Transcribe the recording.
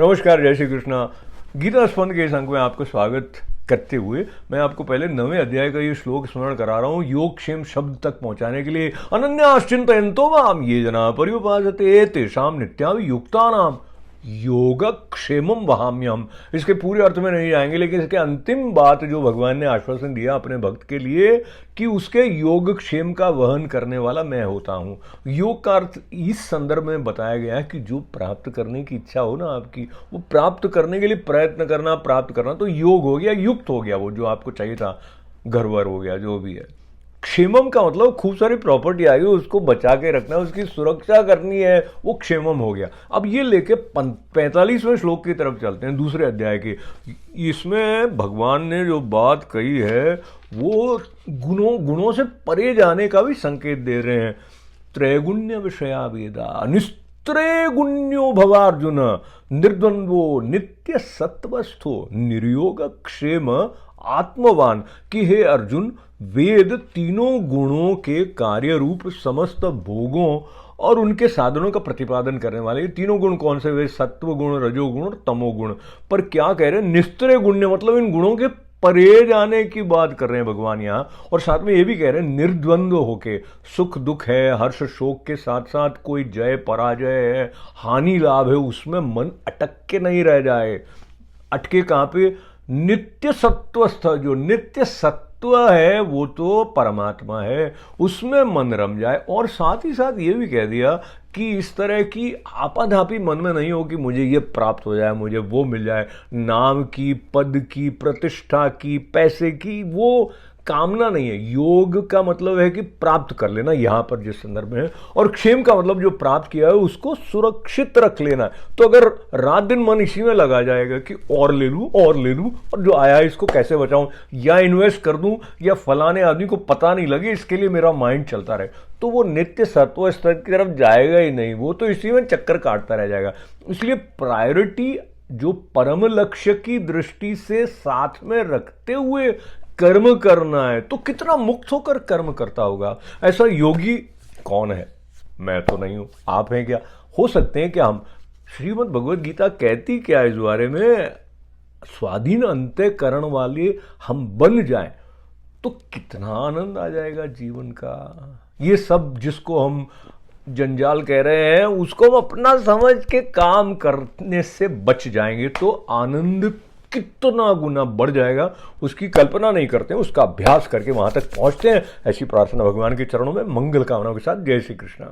नमस्कार, जय श्री कृष्णा। गीता स्पंद के इस अंक में आपको स्वागत करते हुए मैं आपको पहले 9वें अध्याय का ये श्लोक स्मरण करा रहा हूँ, योगक्षेम शब्द तक पहुंचाने के लिए। अनन्याश्चिन्तयन्तो माम ये जना पर्युपासते तेषां नित्याभियुक्तानां योगक्षेमम वहाम्यहम्। इसके पूरे अर्थ में नहीं जाएंगे, लेकिन इसके अंतिम बात जो भगवान ने आश्वासन दिया अपने भक्त के लिए कि उसके योगक्षेम का वहन करने वाला मैं होता हूं। योग का अर्थ इस संदर्भ में बताया गया है कि जो प्राप्त करने की इच्छा हो ना आपकी, वो प्राप्त करने के लिए प्रयत्न करना, प्राप्त करना, तो योग हो गया, युक्त हो गया वो जो आपको चाहिए था, घर वर हो गया, जो भी है। क्षेमम का मतलब खूब सारी प्रॉपर्टी आ गई, उसको बचा के रखना, उसकी सुरक्षा करनी है, वो क्षेमम हो गया। अब ये लेके 45वें श्लोक की तरफ चलते हैं, दूसरे अध्याय के। इसमें भगवान ने जो बात कही है वो गुणों से परे जाने का भी संकेत दे रहे हैं। त्रैगुण्य विषया वेदा निस्त्रैगुण्यो भवार्जुन निर्द्वंद्वो नित्य सत्वस्थो निर्योग क्षेम आत्मवान। कि हे अर्जुन, वेद तीनों गुणों के कार्य रूप समस्त भोगों और उनके साधनों का प्रतिपादन करने वाले। ये तीनों गुण कौन से? वे सत्व गुण, रजोगुण और तमोगुण। पर क्या कह रहे हैं? निस्त्रय गुण्य, मतलब इन गुणों के परे जाने की बात कर रहे हैं भगवान यहां। और साथ में ये भी कह रहे हैं निर्द्वंद्व होके, सुख दुख है, हर्ष शोक के साथ साथ कोई जय पराजय है, हानि लाभ है, उसमें मन अटक के नहीं रह जाए। अटके कहां पे? नित्य सत्वस्थ, जो नित्य सत्व है वो तो परमात्मा है, उसमें मन रम जाए। और साथ ही साथ ये भी कह दिया कि इस तरह की आपाधापी मन में नहीं हो कि मुझे ये प्राप्त हो जाए, मुझे वो मिल जाए, नाम की, पद की, प्रतिष्ठा की, पैसे की, वो कामना नहीं है। योग का मतलब है कि प्राप्त कर लेना, यहां पर जिस संदर्भ में है। और क्षेम का मतलब जो प्राप्त किया है उसको सुरक्षित रख लेना। तो अगर रात दिन मन इसी में लगा जाएगा कि और ले लूं और ले लूं, और जो आया है इसको कैसे बचाऊं, या इन्वेस्ट कर दूं, या फलाने आदमी को पता नहीं लगे, इसके लिए मेरा माइंड चलता रहे, तो वो नित्य सत्व स्तर की तरफ जाएगा ही नहीं, वो तो इसी में चक्कर काटता रह जाएगा। इसलिए प्रायोरिटी जो परम लक्ष्य की दृष्टि से साथ में रखते हुए कर्म करना है, तो कितना मुक्त होकर कर्म करता होगा। ऐसा योगी कौन है? मैं तो नहीं हूं, आप हैं क्या? हो सकते हैं क्या हम? श्रीमद् भगवद गीता कहती क्या है इस बारे में? स्वाधीन अंतःकरण वाले हम बन जाएं तो कितना आनंद आ जाएगा जीवन का। ये सब जिसको हम जंजाल कह रहे हैं, उसको हम अपना समझ के काम करने से बच जाएंगे तो आनंद कितना गुना बढ़ जाएगा, उसकी कल्पना नहीं करते हैं। उसका अभ्यास करके वहां तक पहुंचते हैं। ऐसी प्रार्थना भगवान के चरणों में मंगल कामनाओं के साथ। जय श्री कृष्ण।